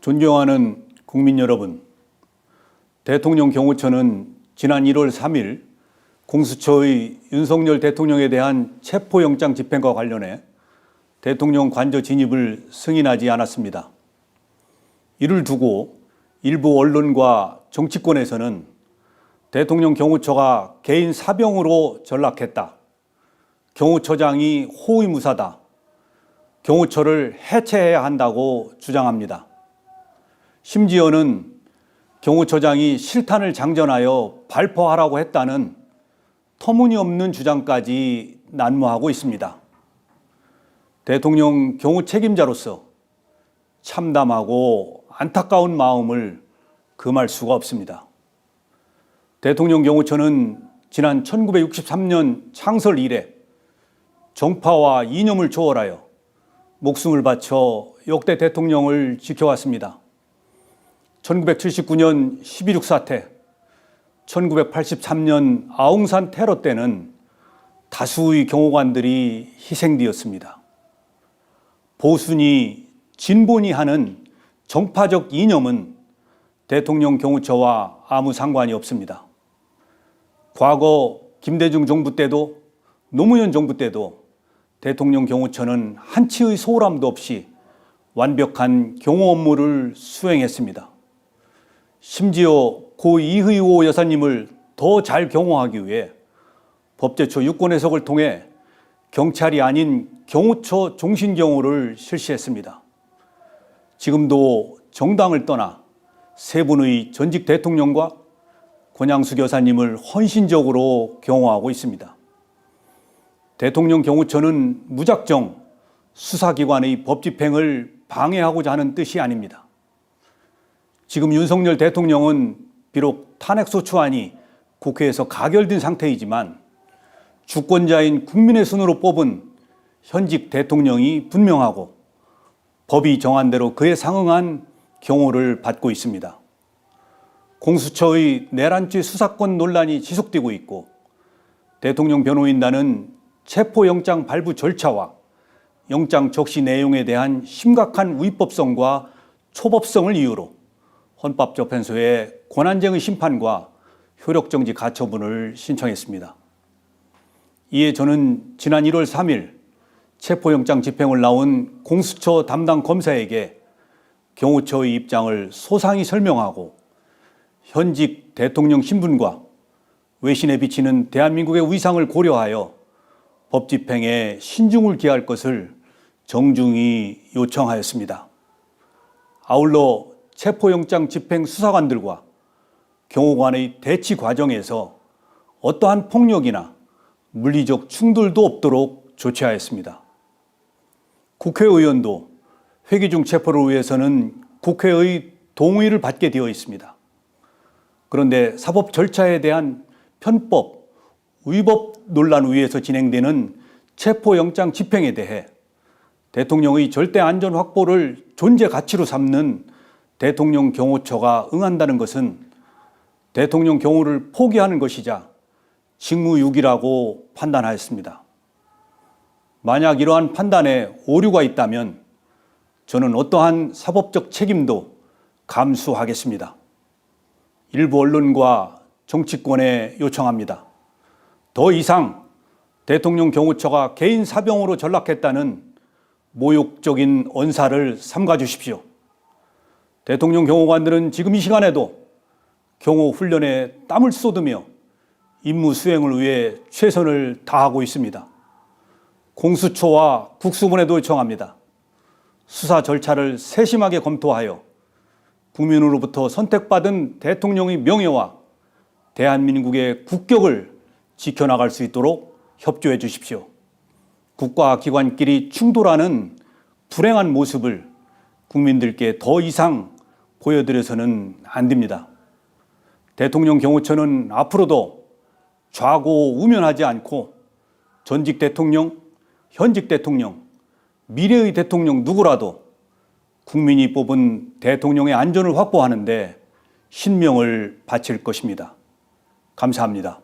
존경하는 국민 여러분, 대통령 경호처는 지난 1월 3일 공수처의 윤석열 대통령에 대한 체포영장 집행과 관련해 대통령 관저 진입을 승인하지 않았습니다. 이를 두고 일부 언론과 정치권에서는 대통령 경호처가 개인 사병으로 전락했다, 경호처장이 호위무사다, 경호처를 해체해야 한다고 주장합니다. 심지어는 경호처장이 실탄을 장전하여 발포하라고 했다는 터무니없는 주장까지 난무하고 있습니다. 대통령 경호 책임자로서 참담하고 안타까운 마음을 금할 수가 없습니다. 대통령 경호처는 지난 1963년 창설 이래 정파와 이념을 초월하여 목숨을 바쳐 역대 대통령을 지켜왔습니다. 1979년 12.6 사태, 1983년 아웅산 테러 때는 다수의 경호관들이 희생되었습니다. 보수니 진보니 하는 정파적 이념은 대통령 경호처와 아무 상관이 없습니다. 과거 김대중 정부 때도 노무현 정부 때도 대통령 경호처는 한치의 소홀함도 없이 완벽한 경호 업무를 수행했습니다. 심지어 고 이의호 여사님을 더 잘 경호하기 위해 법제처 유권 해석을 통해 경찰이 아닌 경호처 종신경호를 실시했습니다. 지금도 정당을 떠나 세 분의 전직 대통령과 권양숙 여사님을 헌신적으로 경호하고 있습니다. 대통령 경호처는 무작정 수사기관의 법 집행을 방해하고자 하는 뜻이 아닙니다. 지금 윤석열 대통령은 비록 탄핵소추안이 국회에서 가결된 상태이지만 주권자인 국민의 손으로 뽑은 현직 대통령이 분명하고 법이 정한 대로 그에 상응한 경호를 받고 있습니다. 공수처의 내란죄 수사권 논란이 지속되고 있고 대통령 변호인단은 체포영장 발부 절차와 영장 적시 내용에 대한 심각한 위법성과 초법성을 이유로 헌법재판소에 권한쟁의 심판과 효력정지 가처분을 신청했습니다. 이에 저는 지난 1월 3일 체포영장 집행을 나온 공수처 담당 검사에게 경호처의 입장을 소상히 설명하고 현직 대통령 신분과 외신에 비치는 대한민국의 위상을 고려하여 법 집행에 신중을 기할 것을 정중히 요청하였습니다. 아울러 체포영장 집행 수사관들과 경호관의 대치 과정에서 어떠한 폭력이나 물리적 충돌도 없도록 조치하였습니다. 국회의원도 회기 중 체포를 위해서는 국회의 동의를 받게 되어 있습니다. 그런데 사법 절차에 대한 편법, 위법 논란 위에서 진행되는 체포영장 집행에 대해 대통령의 절대 안전 확보를 존재 가치로 삼는 대통령 경호처가 응한다는 것은 대통령 경호를 포기하는 것이자 직무유기라고 판단하였습니다. 만약 이러한 판단에 오류가 있다면 저는 어떠한 사법적 책임도 감수하겠습니다. 일부 언론과 정치권에 요청합니다. 더 이상 대통령 경호처가 개인 사병으로 전락했다는 모욕적인 언사를 삼가 주십시오. 대통령 경호관들은 지금 이 시간에도 경호 훈련에 땀을 쏟으며 임무 수행을 위해 최선을 다하고 있습니다. 공수처와 국수본에도 요청합니다. 수사 절차를 세심하게 검토하여 국민으로부터 선택받은 대통령의 명예와 대한민국의 국격을 지켜나갈 수 있도록 협조해 주십시오. 국가 기관끼리 충돌하는 불행한 모습을 국민들께 더 이상 보여드려서는 안 됩니다. 대통령 경호처는 앞으로도 좌고우면하지 않고 전직 대통령, 현직 대통령, 미래의 대통령 누구라도 국민이 뽑은 대통령의 안전을 확보하는 데 신명을 바칠 것입니다. 감사합니다.